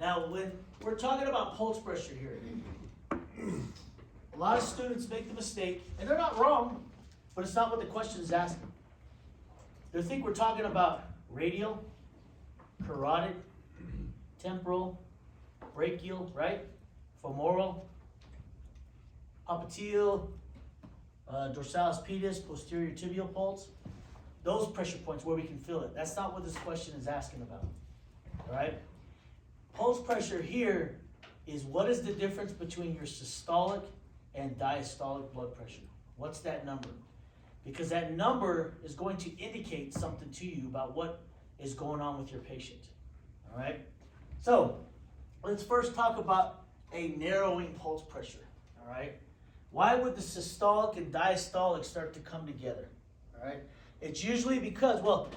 Now, when we're talking about pulse pressure here, a lot of students make the mistake, and they're not wrong, but it's not what the question is asking. They think we're talking about radial, carotid, temporal, brachial, right? Femoral, popliteal, dorsalis pedis, posterior tibial pulse. Those pressure points where we can feel it. That's not what this question is asking about. All right? Pulse pressure here is what is the difference between your systolic and diastolic blood pressure? What's that number? Because that number is going to indicate something to you about what is going on with your patient. All right? So, let's first talk about a narrowing pulse pressure. All right? Why would the systolic and diastolic start to come together? All right? It's usually because, well,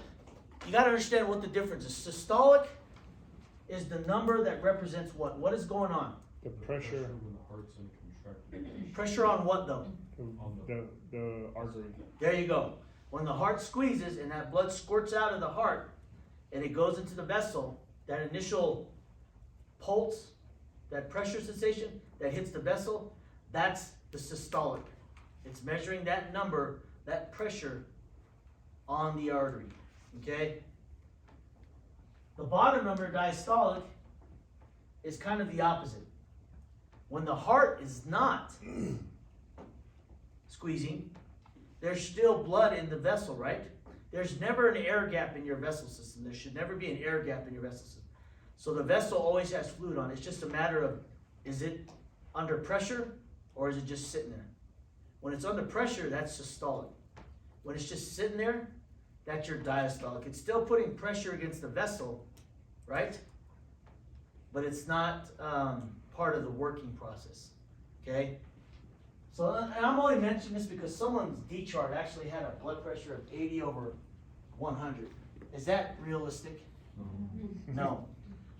you got to understand what the difference is. Systolic is the number that represents what? What is going on? The pressure when the heart's in contraction. Pressure on what though? the artery. There you go. When the heart squeezes and that blood squirts out of the heart and it goes into the vessel, that initial pulse, that pressure sensation that hits the vessel, that's the systolic. It's measuring that number, that pressure on the artery. Okay? The bottom number, diastolic, is kind of the opposite. When the heart is not squeezing, there's still blood in the vessel, right? There's never an air gap in your vessel system. There should never be an air gap in your vessel system. So the vessel always has fluid on it. It's just a matter of, is it under pressure or is it just sitting there? When it's under pressure, that's systolic. When it's just sitting there, that's your diastolic. It's still putting pressure against the vessel, right? But it's not part of the working process, okay? So, and I'm only mentioning this because someone's D chart actually had a blood pressure of 80 over 100. Is that realistic? No.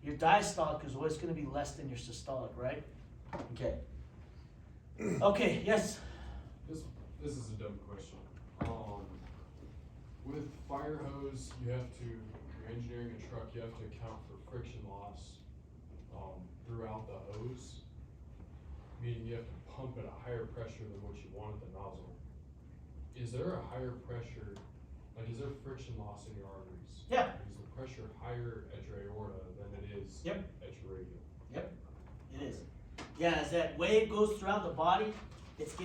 Your diastolic is always going to be less than your systolic, right? Okay. Okay, yes? This is a dumb question. With fire hose, you're engineering a truck, you have to account for friction loss throughout the hose, meaning you have to pump at a higher pressure than what you want at the nozzle. Is there a higher pressure, like is there friction loss in your arteries? Yeah. Is the pressure higher at your aorta than it is Yep. at your radial? Yep, it is. Yeah, as that wave goes throughout the body, it's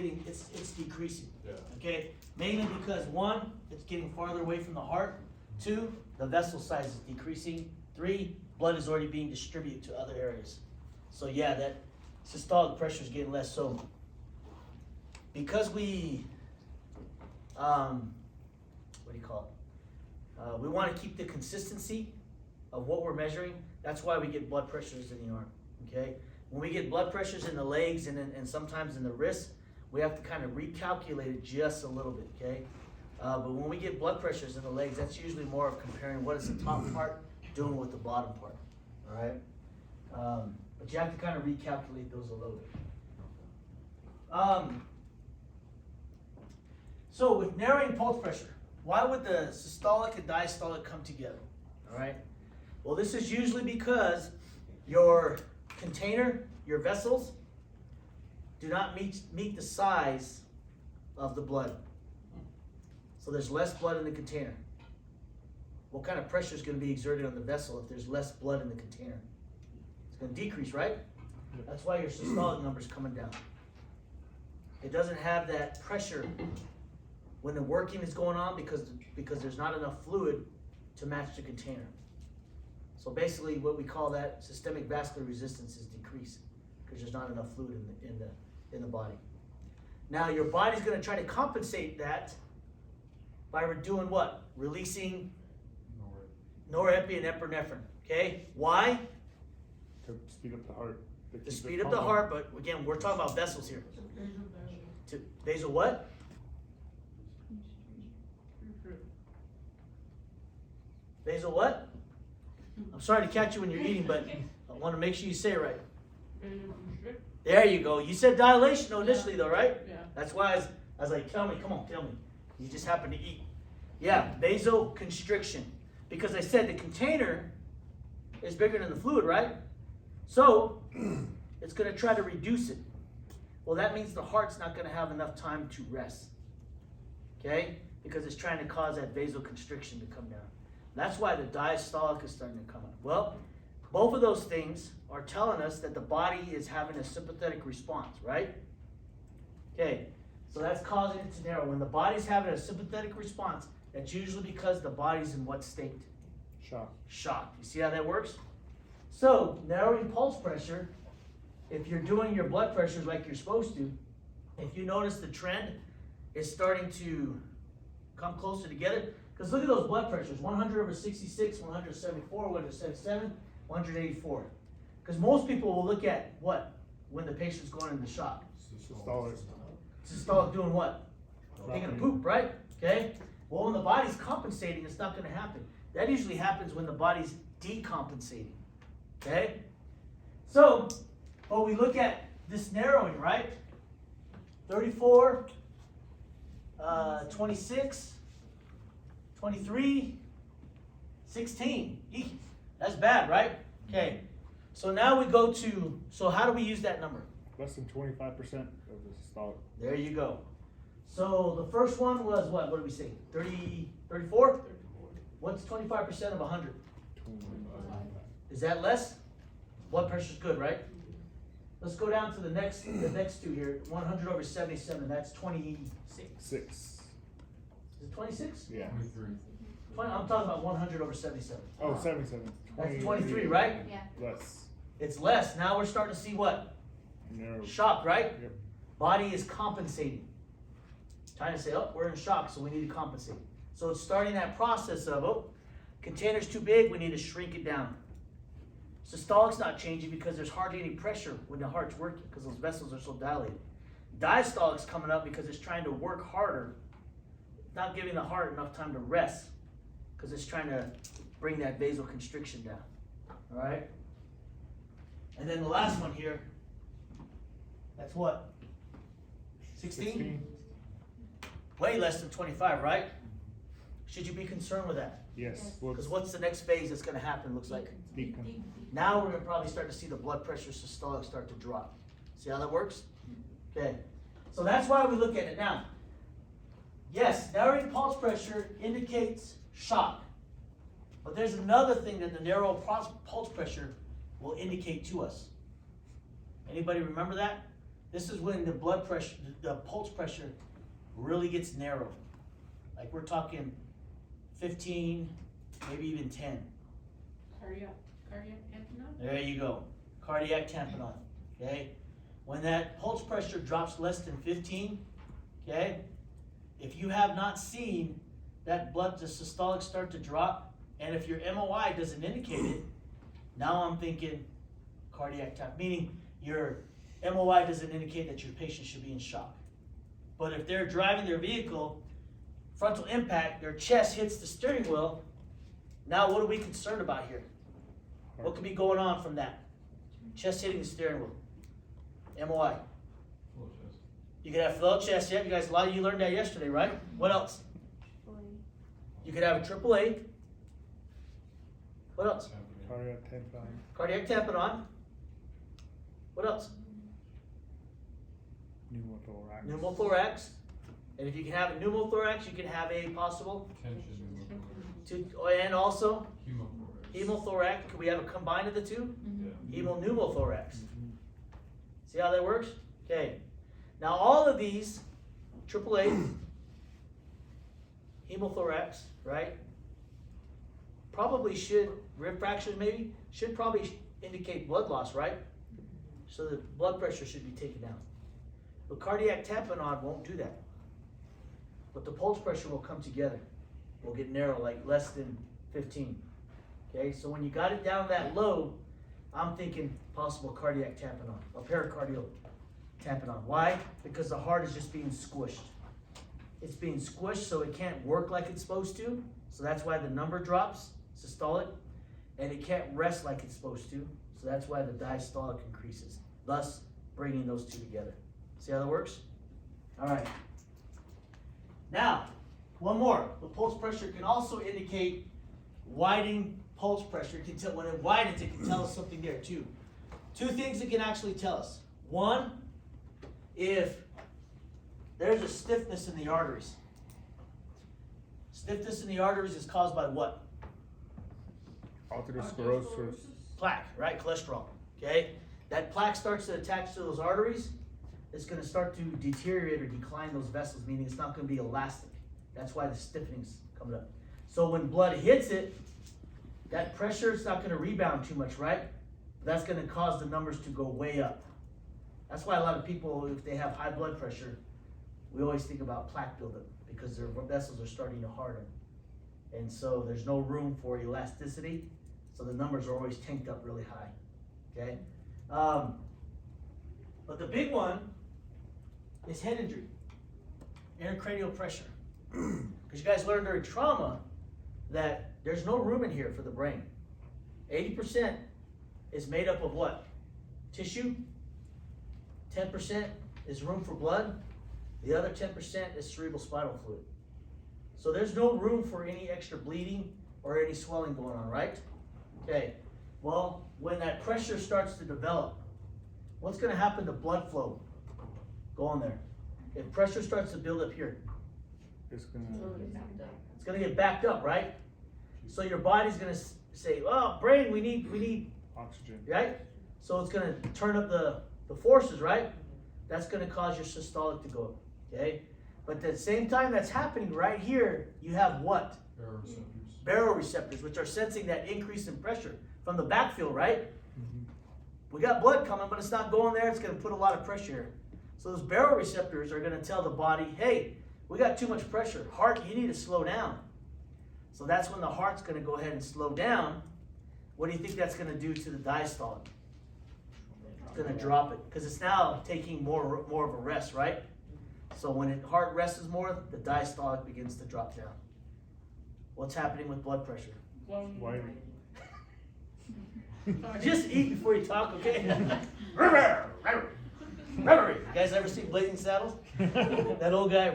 decreasing. Yeah. Okay, mainly because one, it's getting farther away from the heart. Two, the vessel size is decreasing. Three, blood is already being distributed to other areas. So yeah, that systolic pressure is getting less. So because we, what do you call it? We want to keep the consistency of what we're measuring. That's why we get blood pressures in the arm. Okay, when we get blood pressures in the legs and sometimes in the wrists, we have to kind of recalculate it just a little bit, okay? But when we get blood pressures in the legs, that's usually more of comparing what is the top part doing with the bottom part, all right? But you have to kind of recalculate those a little bit. So with narrowing pulse pressure, why would the systolic and diastolic come together, all right? Well, this is usually because your container, your vessels, do not meet the size of the blood. So there's less blood in the container. What kind of pressure is going to be exerted on the vessel if there's less blood in the container? It's going to decrease, right? That's why your systolic number is coming down. It doesn't have that pressure when the working is going on because there's not enough fluid to match the container. So basically what we call that systemic vascular resistance is decreasing because there's not enough fluid in the body. Now your body's going to try to compensate that by doing what? Releasing norepi and epinephrine. Okay? Why? To speed up the heart. To speed up the heart, but again, we're talking about vessels here. To basal what? Basal what? I'm sorry to catch you when you're eating, but I want to make sure you say it right. There you go. You said dilation initially though, right? Yeah. That's why I was like, tell me, come on, tell me. You just happen to eat. Yeah, vasoconstriction. Because I said the container is bigger than the fluid, right? So, it's gonna try to reduce it. Well, that means the heart's not gonna have enough time to rest. Okay? Because it's trying to cause that vasoconstriction to come down. That's why the diastolic is starting to come up. Well, both of those things are telling us that the body is having a sympathetic response, right? Okay, so that's causing it to narrow. When the body's having a sympathetic response, that's usually because the body's in what state? Shock. Shock. You see how that works? So, narrowing pulse pressure, if you're doing your blood pressures like you're supposed to, if you notice the trend is starting to come closer together, because look at those blood pressures, 100/66, 174, 177, 184. Because most people will look at what? When the patient's going into shock. Systolic. Systolic doing what? Taking a Dropping. poop, right? Okay? Well, when the body's compensating, it's not gonna happen. That usually happens when the body's decompensating. Okay? So, but we look at this narrowing, right? 34, 26, 23, 16. Eek, that's bad, right? Okay. So now we go to, so how do we use that number? Less than 25% of the systolic. There you go. So the first one was what? What did we say? 30, 34? What's 25% of 100? 25. Is that less? Blood pressure's good, right? Let's go down to the next two here. 100/77, that's 26. 6. Is it 26? Yeah. 23. I'm talking about 100/77. Oh, 77. That's 23, right? Yeah. Less. It's less. Now we're starting to see what? Narrow. Shock, right? Yep. Body is compensating. Trying to say, oh, we're in shock, so we need to compensate. So it's starting that process of, oh, container's too big, we need to shrink it down. Systolic's not changing because there's hardly any pressure when the heart's working because those vessels are so dilated. Diastolic's coming up because it's trying to work harder, not giving the heart enough time to rest because it's trying to bring that vasoconstriction down. All right? And then the last one here, that's what? 16? Way less than 25, right? Should you be concerned with that? Yes. Well, Because what's the next phase that's going to happen, looks like? Decon. Now we're going to probably start to see the blood pressure systolic start to drop. See how that works? Okay. So that's why we look at it now. Yes, narrowing pulse pressure indicates shock. But there's another thing that the narrow pulse pressure will indicate to us. Anybody remember that? This is when the blood pressure, the pulse pressure really gets narrow. Like we're talking 15, maybe even 10. Cardiac tamponade? There you go. Cardiac tamponade. Okay? When that pulse pressure drops less than 15, okay? If you have not seen that blood, the systolic start to drop, and if your MOI doesn't indicate it, now I'm thinking cardiac tap, meaning your MOI doesn't indicate that your patient should be in shock. But if they're driving their vehicle, frontal impact, their chest hits the steering wheel, now what are we concerned about here? What could be going on from that? Chest hitting the steering wheel. MOI. Full chest. You could have filled chest, yeah, you guys, a lot of you learned that yesterday, right? What else? You could have a AAA. What else? Cardiac tamponade. Cardiac tamponade. What else? Pneumothorax. Pneumothorax. And if you can have a pneumothorax, you can have a possible, Tension and also pneumothorax. hemothorax. Could we have a combine of the two? Yeah. Hemopneumothorax. Mhm. See how that works? Okay. Now all of these, AAA, hemothorax, right? Probably should, rib fractures maybe, should probably indicate blood loss, right? So the blood pressure should be taken down. But cardiac tamponade won't do that. But the pulse pressure will come together. Will get narrow, like less than 15. Okay, so when you got it down that low, I'm thinking possible cardiac tamponade, or pericardial tamponade. Why? Because the heart is just being squished. It's being squished so it can't work like it's supposed to. So that's why the number drops, systolic, and it can't rest like it's supposed to. So that's why the diastolic increases, thus bringing those two together. See how that works? All right. Now, one more. The pulse pressure can also indicate widening pulse pressure. It can tell, when it widens, it can tell us something there too. Two things it can actually tell us. One, if there's a stiffness in the arteries. Stiffness in the arteries is caused by what? Atherosclerosis. Plaque, right? Cholesterol. Okay? That plaque starts to attach to those arteries. It's going to start to deteriorate or decline those vessels, meaning it's not going to be elastic. That's why the stiffening's coming up. So when blood hits it, that pressure is not going to rebound too much, right? That's going to cause the numbers to go way up. That's why a lot of people, if they have high blood pressure, we always think about plaque buildup because their vessels are starting to harden. And so there's no room for elasticity. So the numbers are always tanked up really high. Okay? But the big one is head injury, intracranial pressure. Because you guys learned during trauma that there's no room in here for the brain. 80% is made up of what? Tissue. 10% is room for blood. The other 10% is cerebral spinal fluid. So there's no room for any extra bleeding or any swelling going on, right? Okay. Well, when that pressure starts to develop, what's going to happen to blood flow going there? If pressure starts to build up here, It's gonna. it's going to get backed up, right? So your body's going to say, "Oh, brain, we need," Oxygen. right? So it's going to turn up the forces, right? That's going to cause your systolic to go up, okay? But at the same time that's happening right here, you have what? Baroreceptors. Baroreceptors, which are sensing that increase in pressure from the backfield, right? Mhm. We got blood coming, but it's not going there. It's going to put a lot of pressure here. So those baroreceptors are going to tell the body, hey, we got too much pressure. Heart, you need to slow down. So that's when the heart's going to go ahead and slow down. What do you think that's going to do to the diastolic? It's going to drop it because it's now taking more of a rest, right? So when the heart rests more, the diastolic begins to drop down. What's happening with blood pressure? White. Just eat before you talk, okay? You guys ever seen Blazing Saddles? That old guy,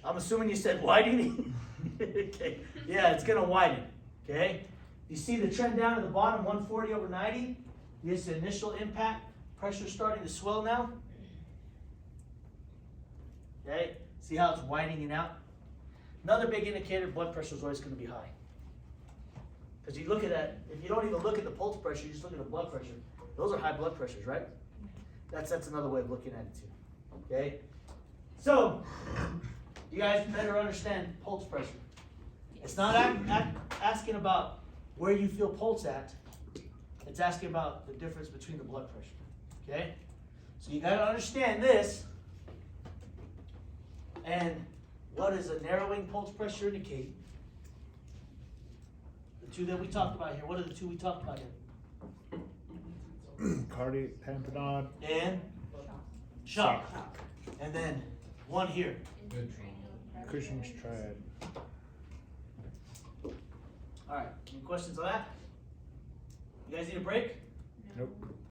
I'm assuming you said widening. Okay. Yeah, it's gonna widen. Okay. You see the trend down at the bottom, 140/90. Here's the initial impact. Pressure starting to swell now. Okay. See how it's widening out. Another big indicator: blood pressure is always going to be high. Because you look at that, if you don't even look at the pulse pressure, you just look at the blood pressure. Those are high blood pressures, right? That's another way of looking at it too. Okay? So, you guys better understand pulse pressure. It's not asking about where you feel pulse at. It's asking about the difference between the blood pressure. Okay? So you got to understand this. And what does a narrowing pulse pressure indicate? The two that we talked about here. What are the two we talked about here? Cardiac tamponade. And shock. And then one here. Head trauma. Cushing's triad. All right. Any questions on that? You guys need a break? Nope.